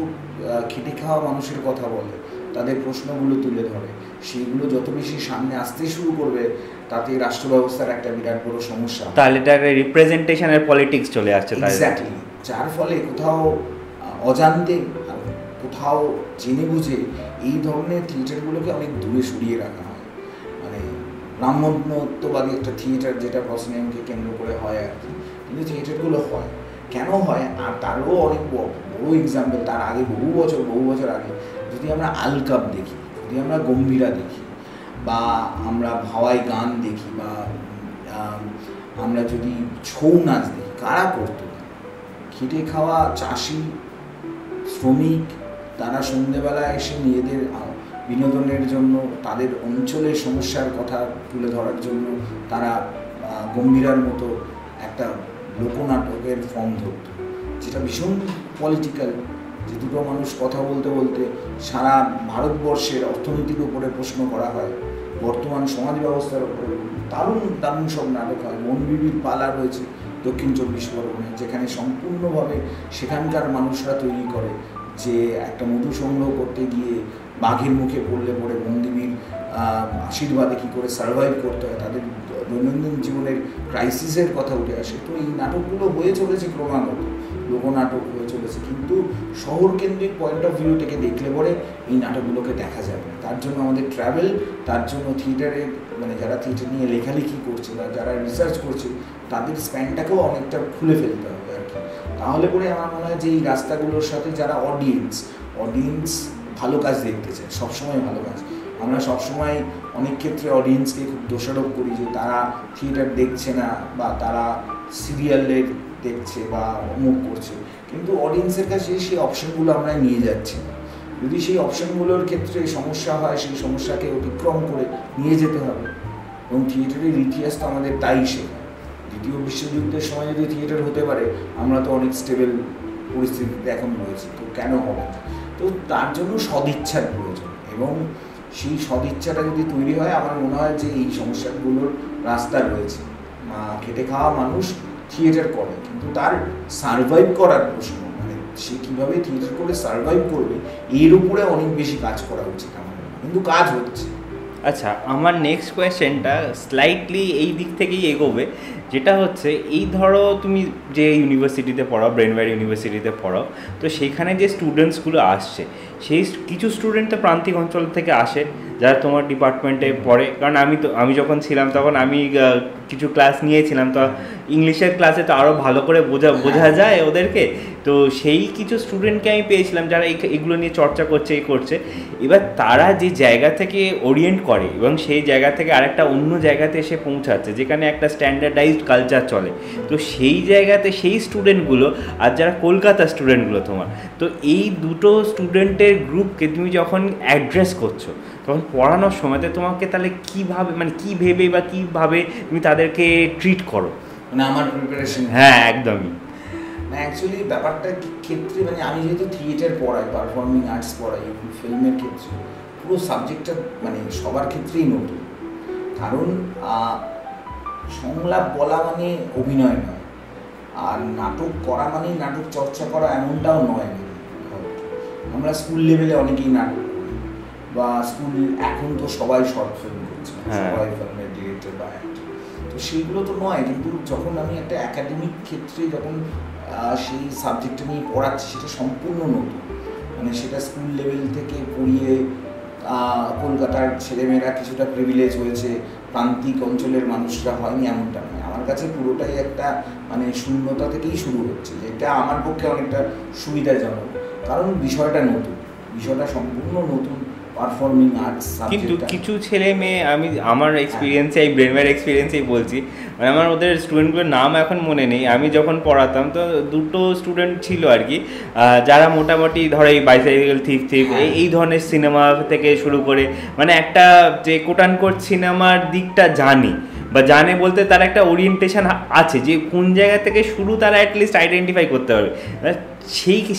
খেটে খাওয়া মানুষের কথা বলে, তাদের প্রশ্নগুলো তুলে ধরে, সেইগুলো যত বেশি সামনে আসতে শুরু করবে, তাতে রাষ্ট্র ব্যবস্থার একটা বিরাট বড় সমস্যা। তাহলে এটা একটা রিপ্রেজেন্টেশনের পলিটিক্স চলে আসছে। এক্স্যাক্টলি, যার ফলে কোথাও অজান্তে, কোথাও জেনে বুঝে এই ধরনের থিয়েটারগুলোকে অনেক দূরে সরিয়ে রাখা হয়। মানে ব্রাহ্মণ্যত্ববাদী একটা থিয়েটার যেটা প্রসেনজিৎকে কেন্দ্র করে হয় আর কি, কিন্তু থিয়েটারগুলো হয় কেন হয়, আর তারও অনেক বড় এক্সাম্পল। তার আগে বহু বছর আগে যদি আমরা আলকাপ দেখি, যদি আমরা গম্ভীরা দেখি, বা আমরা ভাওয়াই গান দেখি, বা আমরা যদি ছৌ নাচ দেখি, কারা করতো? খেটে খাওয়া চাষি, শ্রমিক, তারা সন্ধ্যেবেলায় এসে নিজেদের বিনোদনের জন্য, তাদের অঞ্চলের সমস্যার কথা তুলে ধরার জন্য তারা গম্ভীরার মতো একটা লোকনাটকের ফর্ম ধরত, যেটা ভীষণ পলিটিক্যাল। যে দুটো মানুষ কথা বলতে বলতে সারা ভারতবর্ষের অর্থনীতির উপরে প্রশ্ন করা হয়, বর্তমান সমাজ ব্যবস্থার উপরে দারুণ সব নাটক হয়। বনবিবির পালা রয়েছে দক্ষিণ 24 পরগনায়, যেখানে সম্পূর্ণভাবে সেখানকার মানুষরা তৈরি করে যে একটা মধু সংগ্রহ করতে গিয়ে বাঘের মুখে পড়লে পরে বনদেবীর আশীর্বাদে কী করে সার্ভাইভ করতে হয়, তাদের দৈনন্দিন জীবনের ক্রাইসিসের কথা উঠে আসে। তো এই নাটকগুলো হয়ে চলেছে ক্রমাগত, লোকনাটক হয়ে চলেছে, কিন্তু শহর কেন্দ্রিক পয়েন্ট অফ ভিউ থেকে দেখলে পরে এই নাটকগুলোকে দেখা যাবে না। তার জন্য আমাদের ট্রাভেল, তার জন্য থিয়েটারের মানে যারা থিয়েটার নিয়ে লেখালেখি করছে বা যারা রিসার্চ করছে, তাদের স্প্যানটাকেও অনেকটা খুলে ফেলতে হবে আর কি। তাহলে পরে আমার মনে হয় যে এই রাস্তাগুলোর সাথে যারা অডিয়েন্স ভালো কাজ দেখতে চায়, সবসময় ভালো কাজ। আমরা সবসময় অনেক ক্ষেত্রে অডিয়েন্সকে খুব দোষারোপ করি যে তারা থিয়েটার দেখছে না, বা তারা সিরিয়ালের দেখছে বা অমুক করছে, কিন্তু অডিয়েন্সের কাছে সেই অপশনগুলো আমরা নিয়ে যাচ্ছি না। যদি সেই অপশনগুলোর ক্ষেত্রে সমস্যা হয়, সেই সমস্যাকে অতিক্রম করে নিয়ে যেতে হবে। এবং থিয়েটারের ইতিহাস তো আমাদের তাই শেখায়। দ্বিতীয় বিশ্বযুদ্ধের সময় যদি থিয়েটার হতে পারে, আমরা তো অনেক স্টেবল পরিস্থিতিতে এখন রয়েছি, তো কেন হবে না? তো তার জন্য সদিচ্ছার প্রয়োজন, এবং সেই সদিচ্ছাটা যদি তৈরি হয়, আমার মনে হয় যে এই সমস্যাগুলোর রাস্তা রয়েছে। খেটে খাওয়া মানুষ থিয়েটার করে, কিন্তু তার সারভাইভ করার প্রশ্ন, মানে সে কীভাবে থিয়েটার করে সারভাইভ করবে, এর উপরে অনেক বেশি কাজ করা উচিত আমার, কিন্তু কাজ হচ্ছে। আচ্ছা, আমার নেক্সট কোয়েশ্চেনটা স্লাইটলি এই দিক থেকেই এগোবে, যেটা হচ্ছে এই ধরো তুমি যে ইউনিভার্সিটিতে পড়াও, ব্রেনওয়্যার ইউনিভার্সিটিতে পড়াও, তো সেখানে যে স্টুডেন্টসগুলো আসছে, সেই কিছু স্টুডেন্ট তো প্রান্তিক অঞ্চল থেকে আসে, যারা তোমার ডিপার্টমেন্টে পড়ে, কারণ আমি যখন ছিলাম তখন আমি কিছু ক্লাস নিয়েছিলাম, তো ইংলিশের ক্লাসে তো আরও ভালো করে বোঝা যায় ওদেরকে। তো সেই কিছু স্টুডেন্টকে আমি পেয়েছিলাম যারা এগুলো নিয়ে চর্চা করছে করছে। এবার তারা যে জায়গা থেকে ওরিয়েন্ট করে এবং সেই জায়গা থেকে আরেকটা অন্য জায়গাতে এসে পৌঁছাচ্ছে যেখানে একটা স্ট্যান্ডার্ডাইজড কালচার চলে, তো সেই জায়গাতে সেই স্টুডেন্টগুলো আর যারা কলকাতার স্টুডেন্টগুলো তোমার, তো এই দুটো স্টুডেন্টের গ্রুপকে তুমি যখন অ্যাড্রেস করছো তখন পড়ানোর সময়তে তোমাকে তাহলে কীভাবে, মানে কী ভেবে বা কীভাবে তুমি তাদেরকে ট্রিট করো? মানে আমার প্রিপারেশন, হ্যাঁ একদমই। না অ্যাকচুয়ালি ব্যাপারটা ক্ষেত্রে মানে আমি যেহেতু থিয়েটার পড়াই, পারফর্মিং আর্টস পড়াই, ফিল্মের ক্ষেত্রে পুরো সাবজেক্টটা মানে সবার ক্ষেত্রেই নতুন। কারণ সংলাপ বলা মানে অভিনয় নয়, আর নাটক করা মানেই নাটক চর্চা করা এমনটাও নয়। আমরা স্কুল লেভেলে অনেকেই নাটক করি, বা স্কুল এখন তো সবাই শর্ট ফিল্ম করছে, সবাই ফিল্মের ডিরেক্টর বা অ্যাক্টর, তো সেইগুলো তো নয়। কিন্তু যখন আমি একটা একাডেমিক ক্ষেত্রে যখন সেই সাবজেক্টটা নিয়ে পড়াচ্ছি সেটা সম্পূর্ণ নতুন। মানে সেটা স্কুল লেভেল থেকে পড়িয়ে কলকাতার ছেলেমেয়েরা কিছুটা প্রিভিলেজ হয়েছে, প্রান্তিক অঞ্চলের মানুষরা হয়নি এমনটা নয়। আমার কাছে পুরোটাই একটা মানে শূন্যতা থেকেই শুরু হচ্ছে, যেটা আমার পক্ষে অনেকটা সুবিধাজনক, কারণ বিষয়টা নতুন, বিষয়টা সম্পূর্ণ নতুন। পারফর্মিং আর্টস কিন্তু কিছু ছেলে মেয়ে, আমি আমার এক্সপিরিয়েন্সে, এই ব্রেনওয়্যার এক্সপিরিয়েন্সেই বলছি, মানে আমার ওদের স্টুডেন্টগুলোর নাম এখন মনে নেই, আমি যখন পড়াতাম তো দুটো স্টুডেন্ট ছিল আর কি, যারা মোটামুটি ধরো এই বাইসাইকেল থিফ এই ধরনের সিনেমা থেকে শুরু করে মানে একটা যে কোটানকোট সিনেমার দিকটা জানে বলতে তার একটা ওরিয়েন্টেশন আছে যে কোন জায়গা থেকে শুরু তারা অ্যাটলিস্ট আইডেন্টিফাই করতে পারবে।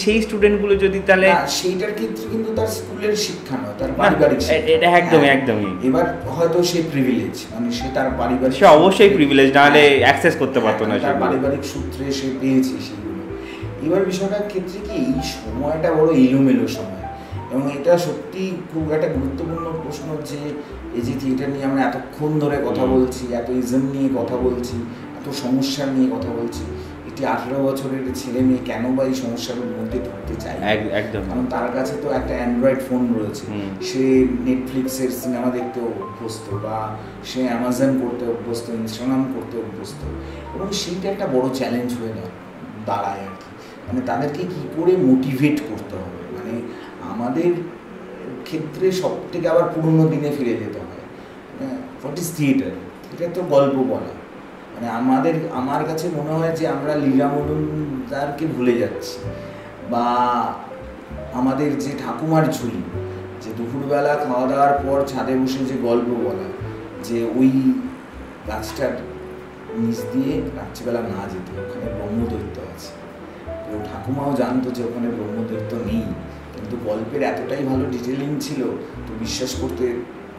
সেই স্টুডেন্টগুলো যদি তাহলে সেইটার ক্ষেত্রে কিন্তু তার স্কুলের শিক্ষা নয়, তার পারিবারিক শিক্ষা। এটা একদমই। এবার হয়তো সে প্রিভিলেজ, মানে সে তার পারিবারিক, সে অবশ্যই প্রিভিলেজ, না হলে অ্যাক্সেস করতে পারতো না, তার পারিবারিক সূত্রে সে পেয়েছে সেগুলো। এবার বিষয়টার ক্ষেত্রে কি এই সময়টা বড় এলোমেলো সময়, এবং এটা সত্যি খুব একটা গুরুত্বপূর্ণ প্রশ্ন যে এই যে থিয়েটার নিয়ে আমরা এতক্ষণ ধরে কথা বলছি, এত ইজম নিয়ে কথা বলছি, এত সমস্যা নিয়ে কথা বলছি, এটি 18 বছরের ছেলে মেয়ে কেন বা এই সমস্যার মধ্যে ঢুকতে চায়? একদম, কারণ তার কাছে তো একটা অ্যান্ড্রয়েড ফোন রয়েছে, সে নেটফ্লিক্সের সিনেমা দেখতে অভ্যস্ত, বা সে অ্যামাজন করতে অভ্যস্ত, ইনস্টাগ্রাম করতে অভ্যস্ত, এবং সেইটা একটা বড় চ্যালেঞ্জ হয়ে দাঁড়ায় আর কি। মানে তাদেরকে কী করে মোটিভেট করতে হবে, মানে আমাদের ক্ষেত্রে সব থেকে আবার পুরোনো দিনে ফিরে যেতে হয়। What is theatre? এটা তো গল্প বলা। মানে আমার কাছে মনে হয় যে আমরা লীলা মজুমদারকে ভুলে যাচ্ছি, বা আমাদের যে ঠাকুমার ঝুলি, যে দুপুরবেলা খাওয়া দাওয়ার পর ছাদে বসে যে গল্প বলা, যে ওই গাছটার নিচ দিয়ে রাত্রিবেলা না যেতে, ওখানে ব্রহ্মদৈত্য আছে। তো ঠাকুমাও জানতো যে ওখানে ব্রহ্মদৈত্য নেই, কিন্তু গল্পের এতটাই ভালো ডিটেলিং ছিল, তো বিশ্বাস করতে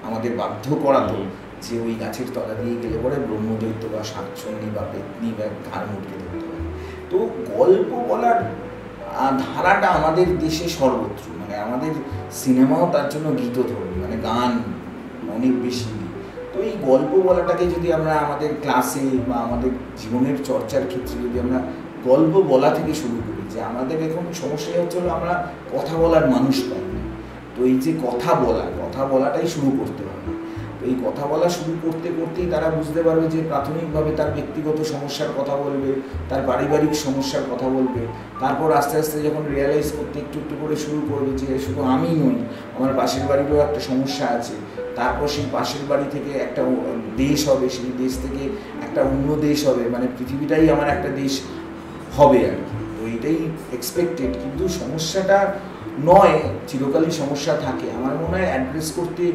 আমাদের বাধ্য করাতো যে ওই গাছের তলা দিয়ে গেলে পরে ব্রহ্মদৈত্য বা শাকচুন্নি বা পেতনি বা ঘাড় মুটকে ধরতে পারে। তো গল্প বলার ধারাটা আমাদের দেশে সর্বত্র, মানে আমাদের সিনেমাও তার জন্য গীতধর্মী, মানে গান অনেক বেশি। তো এই গল্প বলাটাকে যদি আমরা আমাদের ক্লাসে বা আমাদের জীবনের চর্চার ক্ষেত্রে যদি আমরা গল্প বলা থেকে শুরু করি, যে আমাদের এখন সমস্যা হচ্ছিল আমরা কথা বলার মানুষ পাই না। তো এই যে কথা বলাটাই শুরু করতে হবে। তো এই কথা বলা শুরু করতে করতেই তারা বুঝতে পারবে যে প্রাথমিকভাবে তার ব্যক্তিগত সমস্যার কথা বলবে, তার পারিবারিক সমস্যার কথা বলবে, তারপর আস্তে আস্তে যখন রিয়েলাইজ করতে একটু একটু করে শুরু করবে যে শুধু আমি নই, আমার পাশের বাড়িরও একটা সমস্যা আছে, তারপর সেই পাশের বাড়ি থেকে একটা দেশ হবে, সেই দেশ থেকে একটা অন্য দেশ হবে, মানে পৃথিবীটাই আমার একটা দেশ হবে আর কি। তো এটাই এক্সপেক্টেড, কিন্তু সমস্যাটা নয় চিরকালই সমস্যা থাকে। আমার মনে হয় অ্যাড্রেস করতে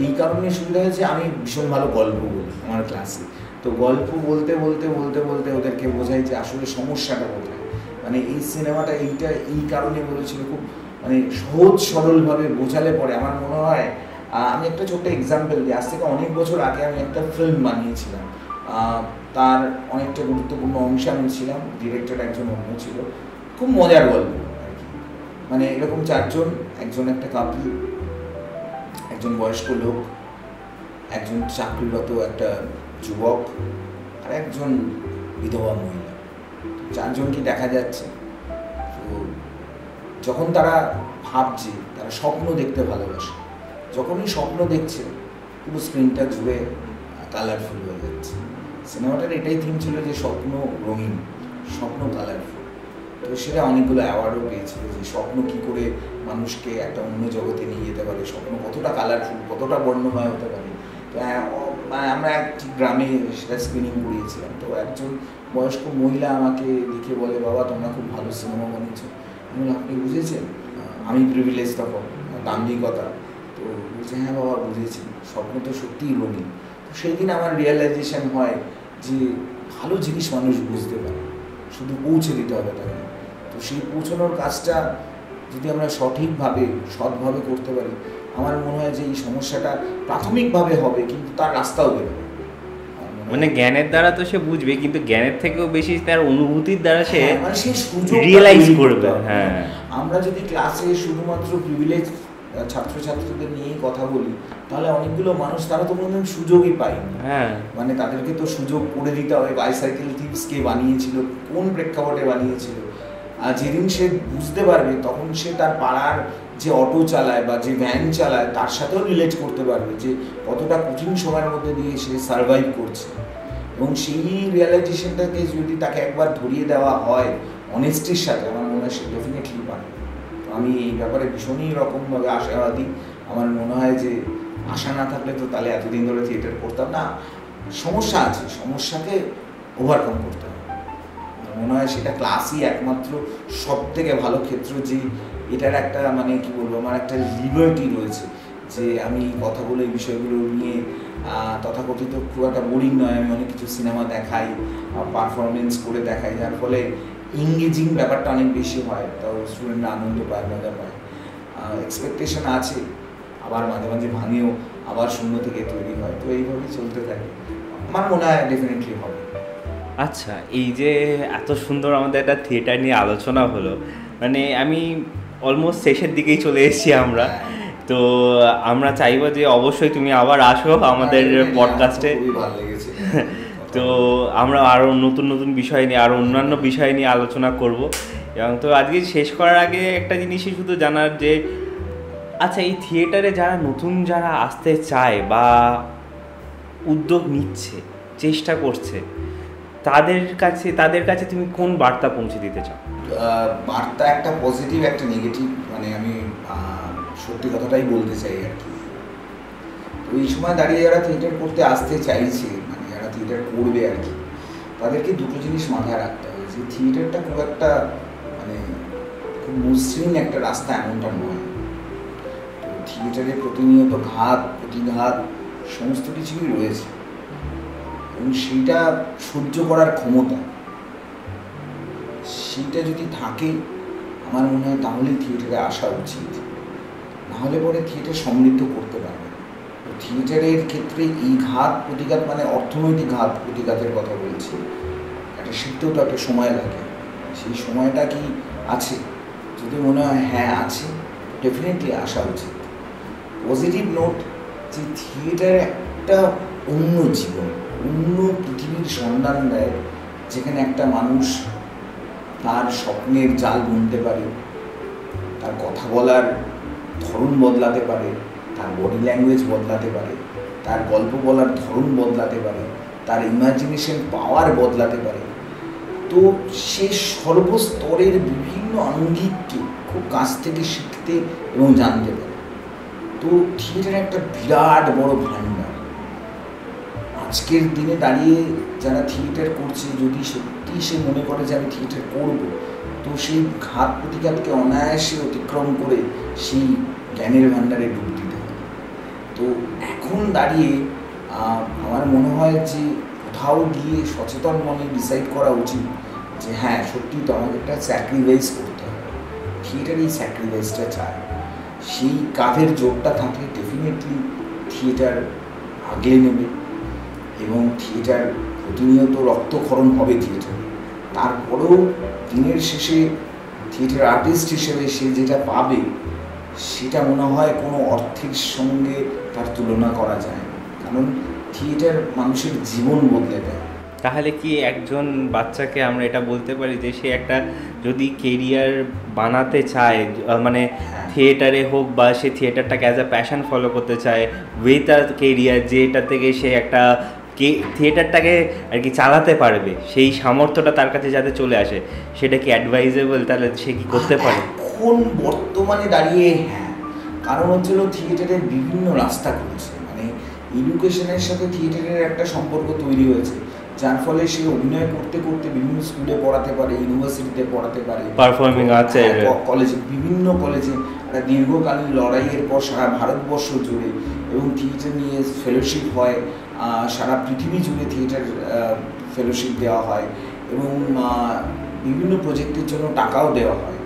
এই কারণে সুবিধা হয়েছে, আমি ভীষণ ভালো গল্প বলি আমার ক্লাসে। তো গল্প বলতে বলতে বলতে বলতে ওদেরকে বোঝাই যে আসলে সমস্যাটা কোথায়, মানে এই সিনেমাটা এইটা এই কারণে বলেছিল, খুব মানে সহজ সরলভাবে বোঝালে পরে আমার মনে হয়। আমি একটা ছোট্ট এক্সাম্পল দিই, আজ থেকে অনেক বছর আগে আমি একটা ফিল্ম বানিয়েছিলাম, তার অনেকটা গুরুত্বপূর্ণ অংশে আমি ছিলাম, ডিরেক্টর একজন অন্য ছিল। খুব মজার গল্প আর কি, মানে এরকম চারজন, একজন একটা কাপল, একজন বয়স্ক লোক, একজন চাকরিরত একটা যুবক, আর একজন বিধবা মহিলা। চারজনকে দেখা যাচ্ছে। তো যখন তারা ভাবছে, তারা স্বপ্ন দেখতে ভালোবাসে, যখনই স্বপ্ন দেখছে পুরো স্ক্রিনটা জুড়ে কালারফুল হয়ে যাচ্ছে। সিনেমাটার এটাই থিম ছিল যে স্বপ্ন রঙিন, স্বপ্ন কালারফুল। তো সেটা অনেকগুলো অ্যাওয়ার্ডও পেয়েছিল যে স্বপ্ন কী করে মানুষকে একটা অন্য জগতে নিয়ে যেতে পারে, স্বপ্ন কতটা কালারফুল, কতটা বর্ণময় হতে পারে। তো আমরা এক গ্রামে সেটা স্ক্রিনিং করিয়েছিলাম। তো একজন বয়স্ক মহিলা আমাকে দেখে বলে, বাবা তোমরা খুব ভালো সিনেমা বানিয়েছো। আমি বললাম, আপনি বুঝেছেন? আমি প্রিভিলেজ তখন, দাম্ভিকতা। তো বলছে, হ্যাঁ বাবা বুঝেছি, স্বপ্ন তো সত্যিই রঙিন। তো সেই দিন আমার রিয়েলাইজেশন হয় যে ভালো জিনিস মানুষ বুঝতে পারে, শুধু পৌঁছে দিতে হবে তাকে। তো সেই পৌঁছানোর কাজটা যদি আমরা সঠিকভাবে সৎভাবে করতে পারি, আমার মনে হয় যে এই সমস্যাটা প্রাথমিকভাবে হবে, কিন্তু তার রাস্তাও বেরোবে। মানে জ্ঞানের দ্বারা তো সে বুঝবে, কিন্তু জ্ঞানের থেকেও বেশি তার অনুভূতির দ্বারা সে মানে সেই সুযোগ রিয়েলাইজ করবে। হ্যাঁ, আমরা যদি ক্লাসে শুধুমাত্র প্রিভিলেজ ছাত্রছাত্রীদের নিয়েই কথা বলি, তাহলে অনেকগুলো মানুষ তারা তো কোনোদিন সুযোগই পায়নি। হ্যাঁ, মানে তাদেরকে তো সুযোগ করে দিতে হবে। বাইসাইকেল থিপস কে বানিয়েছিল, কোন প্রেক্ষাপটে বানিয়েছিল, আর যেদিন সে বুঝতে পারবে তখন সে তার পাড়ার যে অটো চালায় বা যে ভ্যান চালায় তার সাথেও রিলেট করতে পারবে যে কতটা কঠিন সময়ের মধ্যে দিয়ে সে সার্ভাইভ করছে। এবং সেই রিয়েলাইজেশনটাকে যদি তাকে একবার ধরিয়ে দেওয়া হয় অনেস্টির সাথে, আমার মনে হয় সে ডেফিনেটলি পারবে। তো আমি এই ব্যাপারে ভীষণই রকমভাবে আশাবাদী। আমার মনে হয় যে আশা না থাকলে তো তাহলে এতদিন ধরে থিয়েটার করতাম না। সমস্যা আছে, সমস্যাকে ওভারকাম করতে হবে। আমার মনে হয় সেটা ক্লাসই একমাত্র সব থেকে ভালো ক্ষেত্র, যে এটার একটা মানে কি বলবো, আমার একটা লিবার্টি রয়েছে যে আমি কথাগুলো এই বিষয়গুলো নিয়ে তথাকথিত খুব একটা বোরিং নয়। আমি অনেক কিছু সিনেমা দেখাই, পারফরমেন্স করে দেখাই, যার ফলে ইংগেজিং ব্যাপারটা অনেক বেশি হয়। তাও স্টুডেন্টরা আনন্দ পায়, মজা পায়। এক্সপেকটেশন আছে, আবার মাঝে মাঝে ভাঙেও, আবার শূন্য থেকে তৈরি হয়। তো এইভাবেই চলতে থাকে। আমার মনে হয় ডেফিনেটলি হবে। আচ্ছা, এই যে এত সুন্দর আমাদের একটা থিয়েটার নিয়ে আলোচনা হলো, মানে আমি অলমোস্ট শেষের দিকেই চলে এসেছি আমরা। তো আমরা চাইবো যে অবশ্যই তুমি আবার আসো আমাদের পডকাস্টে। তো আমরা আরও নতুন নতুন বিষয় নিয়ে, আরও অন্যান্য বিষয় নিয়ে আলোচনা করব। এবং তো আজকে শেষ করার আগে একটা জিনিসই শুধু জানার যে, আচ্ছা এই থিয়েটারে যারা নতুন যারা আসতে চায় বা উদ্যোগ নিচ্ছে, চেষ্টা করছে, তাদের কাছে তুমি কোন বার্তা পৌঁছে দিতে চাও? বার্তা একটা পজিটিভ, একটা নেগেটিভ। মানে আমি সত্যি কথাটাই বলতে চাই আর কি। তো এই সময় দাঁড়িয়ে যারা থিয়েটার করতে আসতে চাইছে, মানে যারা থিয়েটার করবে আর কি, তাদেরকে দুটো জিনিস মাথায় রাখতে হবে যে থিয়েটারটা খুব একটা মানে খুব মসৃণ একটা রাস্তা এমনটা নয়। তো থিয়েটারে প্রতিনিয়ত ঘাত প্রতিঘাত সমস্ত কিছুই রয়েছে, এবং সেইটা সহ্য করার ক্ষমতা সেইটা যদি থাকে, আমার মনে হয় তাহলেই থিয়েটারে আসা উচিত। নাহলে পরে থিয়েটার সমৃদ্ধ করতে পারবে। তো থিয়েটারের ক্ষেত্রে এই ঘাত প্রতিঘাত, মানে অর্থনৈতিক ঘাত প্রতিঘাতের কথা বলছি, একটা শিখতেও তো একটা সময় লাগে। সেই সময়টা কি আছে? যদি মনে হয় হ্যাঁ আছে, ডেফিনেটলি আসা উচিত। পজিটিভ নোট, যে থিয়েটার একটা অন্য জীবন, অন্য পৃথিবীর সন্ধান দেয়, যেখানে একটা মানুষ তার স্বপ্নের জাল বুনতে পারে, তার কথা বলার ধরন বদলাতে পারে, তার বডি ল্যাঙ্গুয়েজ বদলাতে পারে, তার গল্প বলার ধরন বদলাতে পারে, তার ইমাজিনেশন পাওয়ার বদলাতে পারে। তো সে সর্বস্তরের বিভিন্ন আঙ্গিককে খুব কাছ থেকে শিখতে এবং জানতে পারে। তো থিয়েটার একটা বিরাট বড় ভাণ্ডার। আজকের দিনে দাঁড়িয়ে যারা থিয়েটার করছে, যদি সত্যি সে মনে করে যে আমি থিয়েটার করব, তো সেই ঘাত প্রতিঘাতকে অনায়াসে অতিক্রম করে সেই জ্ঞানের ভাণ্ডারে ডুব দিতে হবে। তো এখন দাঁড়িয়ে আমার মনে হয় যে কোথাও গিয়ে সচেতন মনে ডিসাইড করা উচিত যে হ্যাঁ সত্যি তো আমাকে একটা স্যাক্রিফাইস করতে হবে। থিয়েটার এই স্যাক্রিফাইসটা চায়। সেই কাঁধের জোরটা থাকলে ডেফিনেটলি থিয়েটার আগলে নেবে, এবং থিয়েটার প্রতিনিয়ত রক্তক্ষরণ হবে থিয়েটারে। তারপরেও দিনের শেষে থিয়েটার আর্টিস্ট হিসেবে সে যেটা পাবে, সেটা মনে হয় কোনো অর্থের সঙ্গে তার তুলনা করা যায় না। কারণ থিয়েটার মানুষের জীবন বদলে দেয়। তাহলে কি একজন বাচ্চাকে আমরা এটা বলতে পারি যে সে একটা যদি কেরিয়ার বানাতে চায়, মানে থিয়েটারে হোক বা সে থিয়েটারটাকে অ্যাজ আ প্যাশন ফলো করতে চায় উইথ আ কেরিয়ার, যেটা থেকে সে একটা থিয়েটারটাকে আর কি চালাতে পারবে, সেই সামর্থ্যটা তার কাছে যাতে চলে আসে, সেটা কি অ্যাডভাইজেবল? তাহলে সে কি করতে পারে? এখন বর্তমানে দাঁড়িয়ে হ্যাঁ, কারণ হচ্ছিল থিয়েটারের বিভিন্ন রাস্তা খুলেছে, মানে এডুকেশনের সাথে থিয়েটারের একটা সম্পর্ক তৈরি হয়েছে, যার ফলে সে অভিনয় করতে করতে বিভিন্ন স্কুলে পড়াতে পারে, ইউনিভার্সিটিতে পড়াতে পারে, পারফর্মিং আর্টসে, কলেজে, বিভিন্ন কলেজে একটা দীর্ঘকালীন লড়াইয়ের পর সারা ভারতবর্ষ জুড়ে, এবং থিয়েটার নিয়ে ফেলোশিপ হয়, সারা পৃথিবী জুড়ে থিয়েটার ফেলোশিপ দেওয়া হয়, এবং বিভিন্ন প্রজেক্টের জন্য টাকাও দেওয়া হয়,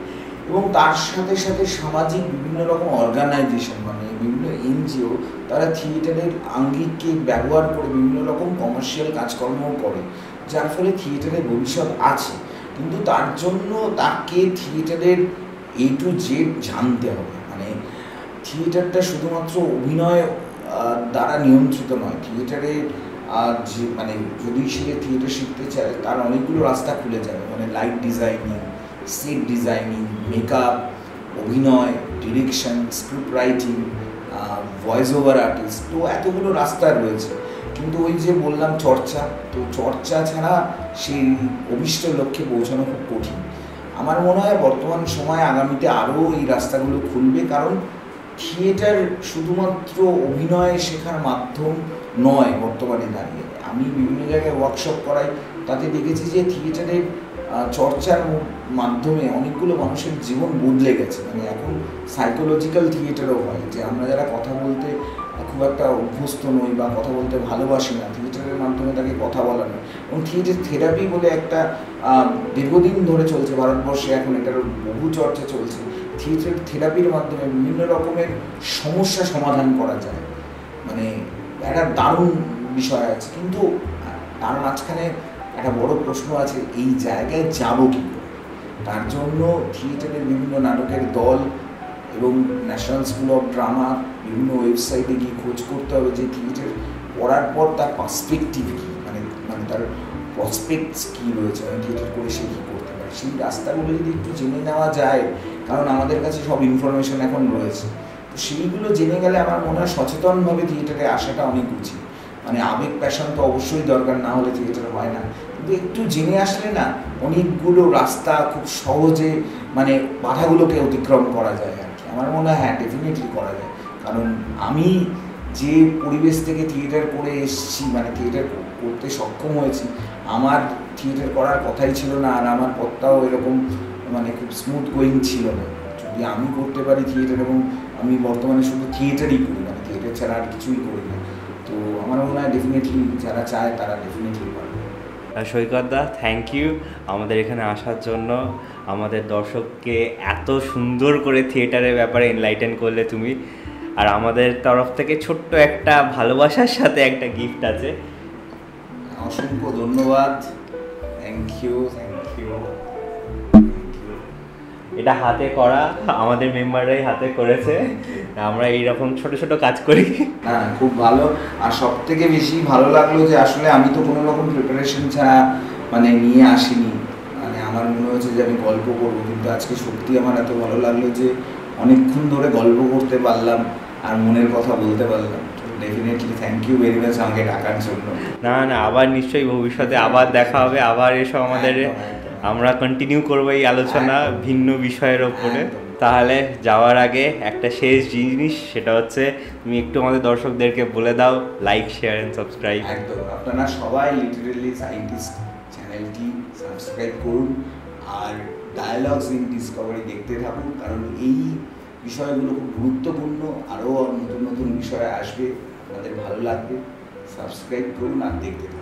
এবং তার সাথে সাথে সামাজিক বিভিন্ন রকম অর্গানাইজেশন, মানে বিভিন্ন এনজিও, তারা থিয়েটারের আঙ্গিককে ব্যবহার করে বিভিন্ন রকম কমার্শিয়াল কাজকর্মও করে, যার ফলে থিয়েটারের ভবিষ্যৎ আছে। কিন্তু তার জন্য তাকে থিয়েটারের A to Z জানতে হবে, মানে থিয়েটারটা শুধুমাত্র অভিনয় দ্বারা নিয়ন্ত্রিত নয়। থিয়েটারের যে মানে যদি সে থিয়েটার শিখতে চায় তার অনেকগুলো রাস্তা খুলে যাবে, মানে light designing, set designing, makeup, অভিনয়, direction, script writing, voice over artist, তো এতগুলো রাস্তা রয়েছে। কিন্তু ওই যে বললাম চর্চা, তো চর্চা ছাড়া সেই অভিষ্ট লক্ষ্যে পৌঁছানো খুব কঠিন। আমার মনে হয় বর্তমান সময়ে আগামীতে আরও এই রাস্তাগুলো খুলবে, কারণ থিয়েটার শুধুমাত্র অভিনয় শেখার মাধ্যম নয় বর্তমানে দাঁড়িয়ে। আমি বিভিন্ন জায়গায় ওয়ার্কশপ করাই, তাতে দেখেছি যে থিয়েটারের চর্চার মাধ্যমে অনেকগুলো মানুষের জীবন বদলে গেছে। মানে এখন সাইকোলজিক্যাল থিয়েটারও হয়, যে আমরা যারা কথা বলতে খুব একটা অভ্যস্ত নই বা কথা বলতে ভালোবাসি না, থিয়েটারের মাধ্যমে তাকে কথা বলানো, এবং থিয়েটার থেরাপি বলে একটা দীর্ঘদিন ধরে চলছে ভারতবর্ষে, এখন এটার বহু চর্চা চলছে। থিয়েটার থেরাপির মাধ্যমে বিভিন্ন রকমের সমস্যা সমাধান করা যায়, মানে একটা দারুণ বিষয় আছে। কিন্তু তার মাঝখানে একটা বড় প্রশ্ন আছে, এই জায়গায় যাবো কী করে? তার জন্য থিয়েটারের বিভিন্ন নাটকের দল এবং ন্যাশনাল স্কুল অফ ড্রামা বিভিন্ন ওয়েবসাইটে গিয়ে খোঁজ করতে হবে যে থিয়েটার পড়ার পর তার পার্সপেক্টিভ কী, মানে তার প্রসপেক্টস কী রয়েছে, আমি থিয়েটার করে সে কী করতে পারে। সেই রাস্তাগুলো যদি একটু জেনে নেওয়া যায়, কারণ আমাদের কাছে সব ইনফরমেশন এখন রয়েছে, তো সেইগুলো জেনে গেলে আমার মনে হয় সচেতনভাবে থিয়েটারে আসাটা অনেক উচিত। মানে আবেগ প্যাশন তো অবশ্যই দরকার, না হলে থিয়েটার হয় না, কিন্তু একটু জেনে আসলে না অনেকগুলো রাস্তা খুব সহজে, মানে বাধাগুলোকে অতিক্রম করা যায় আর কি। আমার মনে হয় হ্যাঁ, ডেফিনেটলি করা যায়, কারণ আমি যে পরিবেশ থেকে থিয়েটার করে এসেছি, মানে থিয়েটার করতে সক্ষম হয়েছি, আমার থিয়েটার করার কথাই ছিল না, আর আমার পথটাও এরকম মানে খুব স্মুথ গোয়িং ছিল না। যদি আমি করতে পারি থিয়েটার, এবং আমি বর্তমানে শুধু থিয়েটারই করি, মানে থিয়েটার ছাড়া আর কিছুই করি না, তো আমার মনে হয় ডেফিনেটলি যারা চায় তারা ডেফিনেটলি পারবে। সৈকত দা, থ্যাংক ইউ আমাদের এখানে আসার জন্য, আমাদের দর্শককে এত সুন্দর করে থিয়েটারের ব্যাপারে এনলাইটেন করলে তুমি। আর আমাদের তরফ থেকে ছোট্ট একটা ভালোবাসার সাথে একটা গিফট আছে। অসংখ্য ধন্যবাদ, থ্যাংক ইউ। এটা হাতে করা, আমাদের মেম্বাররাই হাতে করেছে, আমরা এইরকম ছোট ছোট কাজ করি। হ্যাঁ, খুব ভালো। আর সব থেকে বেশি ভালো লাগলো যে আসলে আমি তো কোনো রকম প্রিপারেশন ছাড়া মানে নিয়ে আসিনি, মানে আমার মনে হচ্ছে যে আমি গল্প করবো, কিন্তু আজকে সত্যি আমার এত ভালো লাগলো যে অনেকক্ষণ ধরে গল্প করতে পারলাম আর মনের কথা বলতে পারলাম। Definitely thank you very much আমাকে ডাকার জন্য। না না, আবার নিশ্চয়ই ভবিষ্যতে আবার দেখা হবে, আবার এসব আমাদের আমরা কন্টিনিউ করবো এই আলোচনা ভিন্ন বিষয়ের ওপরে। তাহলে যাওয়ার আগে একটা শেষ জিনিস, সেটা হচ্ছে তুমি একটু আমাদের দর্শকদেরকে বলে দাও, লাইক, শেয়ার অ্যান্ড সাবস্ক্রাইব। একদম, আপনারা সবাই লিটারেলি সায়েন্টিস্ট চ্যানেলটি সাবস্ক্রাইব করুন, আর ডায়ালগস ইন ডিসকভারি দেখতে থাকুন, কারণ এই বিষয়গুলো খুব গুরুত্বপূর্ণ। আরও নতুন নতুন বিষয় আসবে, আপনাদের ভালো লাগবে। সাবস্ক্রাইব করুন আর দেখতে থাকুন।